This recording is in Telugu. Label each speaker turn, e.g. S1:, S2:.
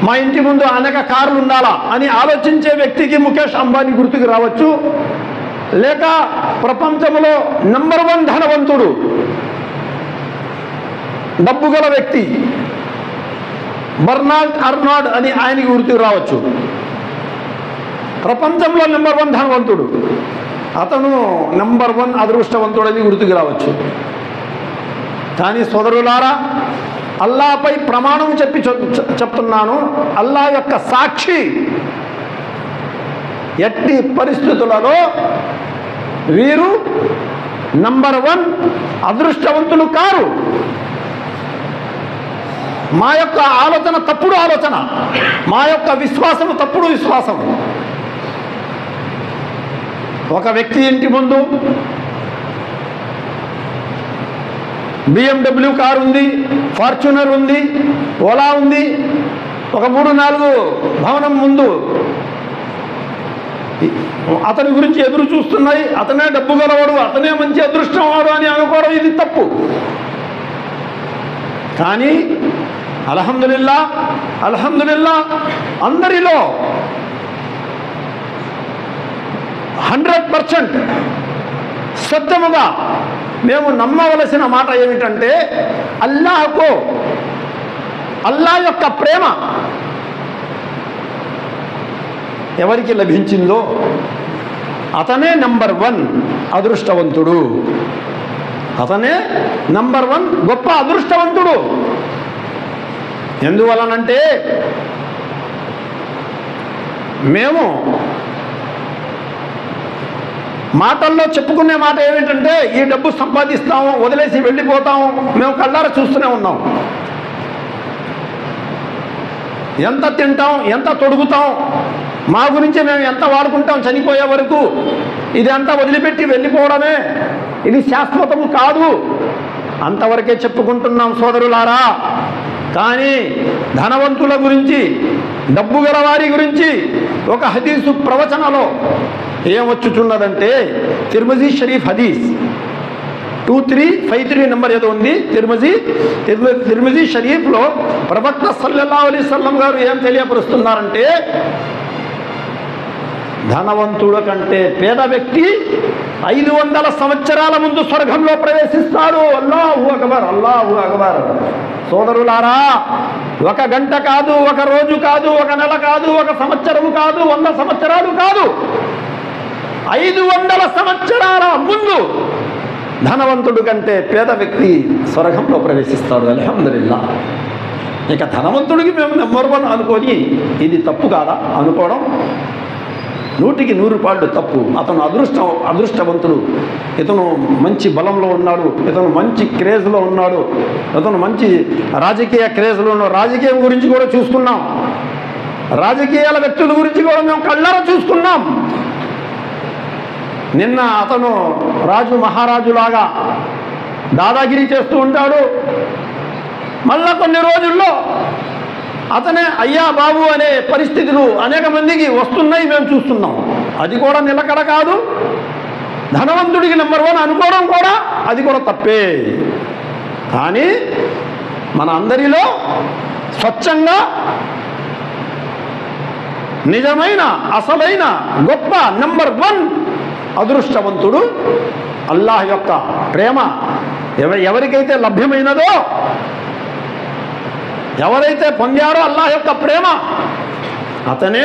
S1: మా ఇంటి ముందు అనేక కార్లు ఉండాలా అని ఆలోచించే వ్యక్తికి ముఖేష్ అంబానీ గుర్తుకు రావచ్చు. లేక ప్రపంచంలో నంబర్ 1 ధనవంతుడు, డబ్బు గల వ్యక్తి బర్నార్డ్ అర్నాల్డ్ అని ఆయనకి గుర్తుకు రావచ్చు. ప్రపంచంలో నంబర్ 1 ధనవంతుడు, అతను నంబర్ 1 అదృష్టవంతుడని గుర్తుకు రావచ్చు. కానీ సోదరులారా, అల్లాపై ప్రమాణం చెప్తున్నాను, అల్లా యొక్క సాక్షి, ఎట్టి పరిస్థితులలో వీరు నంబర్ 1 అదృష్టవంతులు కారు. మా యొక్క ఆలోచన తప్పుడు ఆలోచన, మా యొక్క విశ్వాసం తప్పుడు విశ్వాసం. ఒక వ్యక్తి ఇంటి ముందు BMW కారు ఉంది, ఫార్చునర్ ఉంది, ఓలా ఉంది, ఒక 3-4 భవనం ముందు అతని గురించి ఎదురు చూస్తున్నాయి. అతనే డబ్బు గలవాడు, అతనే మంచి అదృష్టం వాడు అని అనుకోవడం ఇది తప్పు. కానీ అల్హమ్దులిల్లా అందరిలో 100% సత్యముగా మేము నమ్మవలసిన మాట ఏమిటంటే, అల్లా యొక్క ప్రేమ ఎవరికి లభించిందో అతనే నంబర్ 1 అదృష్టవంతుడు, అతనే నంబర్ 1 గొప్ప అదృష్టవంతుడు. ఎందువలనంటే మేము మాటల్లో చెప్పుకునే మాట ఏమిటంటే, ఈ డబ్బు సంపాదిస్తాము, వదిలేసి వెళ్ళిపోతాము. మేము కళ్ళారా చూస్తూనే ఉన్నాం. ఎంత తింటాం, ఎంత తొడుగుతాం, మా గురించి మేము ఎంత వాడుకుంటాం చనిపోయే వరకు. ఇది అంతా వదిలిపెట్టి వెళ్ళిపోవడమే, ఇది శాశ్వతము కాదు, అంతవరకే చెప్పుకుంటున్నాం సోదరులారా. కానీ ధనవంతుల గురించి, డబ్బు గల వారి గురించి ఒక హదీసు ప్రవచనలో ఏమొచ్చుచున్నదంటే, తిర్మిజీ షరీఫ్ హదీస్ 2353 నెంబర్ ఏదో ఉంది. తిర్మిజీ షరీఫ్లో ప్రవక్త సల్లల్లాహు అలైహి వసల్లం గారు ఏం తెలియపరుస్తున్నారంటే, ధనవంతుడు కంటే పేద వ్యక్తి 500 సంవత్సరాల ముందు స్వర్గంలో ప్రవేశిస్తాడు. అల్లాహు అక్బర్, అల్లాహు అక్బర్. సోదరులారా, ఒక గంట కాదు, ఒక రోజు కాదు, ఒక నెల కాదు, ఒక సంవత్సరం కాదు, 100 సంవత్సరాలు కాదు, 500 సంవత్సరాల ముందు ధనవంతుడు కంటే పేద వ్యక్తి స్వర్గంలో ప్రవేశిస్తాడు. అల్హమ్దులిల్లా. ఇక ధనవంతుడికి మేము నంబర్ 1 అనుకొని ఇది తప్పు కాదా అనుకోవడం? 100కి 100 పాళ్ళు తప్పు. అతను అదృష్టవంతుడు, ఇతను మంచి బలంలో ఉన్నాడు, ఇతను మంచి క్రేజ్లో ఉన్నాడు, ఇతను మంచి రాజకీయ క్రేజ్లో ఉన్నాడు. రాజకీయం గురించి కూడా చూసుకున్నాం, రాజకీయాల వ్యక్తుల గురించి కూడా మేము కళ్ళారా చూసుకున్నాం. నిన్న అతను రాజు మహారాజులాగా దాదాగిరి చేస్తూ ఉంటాడు. మళ్ళా కొన్ని రోజుల్లో అతనే అయ్యా బాబు అనే పరిస్థితులు అనేక మందికి వస్తున్నాయి, మేము చూస్తున్నాం. అది కూడా నిలకడ కాదు. ధనవంతుడికి నంబర్ 1 అనుకోవడం కూడా అది కూడా తప్పే. కానీ మన అందరిలో స్వచ్ఛంగా నిజమైన అసలైన గొప్ప నంబర్ 1 అదృష్టవంతుడు, అల్లాహ్ యొక్క ప్రేమ ఎవరికైతే లభ్యమైనదో, ఎవరైతే పొందారో అల్లాహ్ యొక్క ప్రేమ, అతనే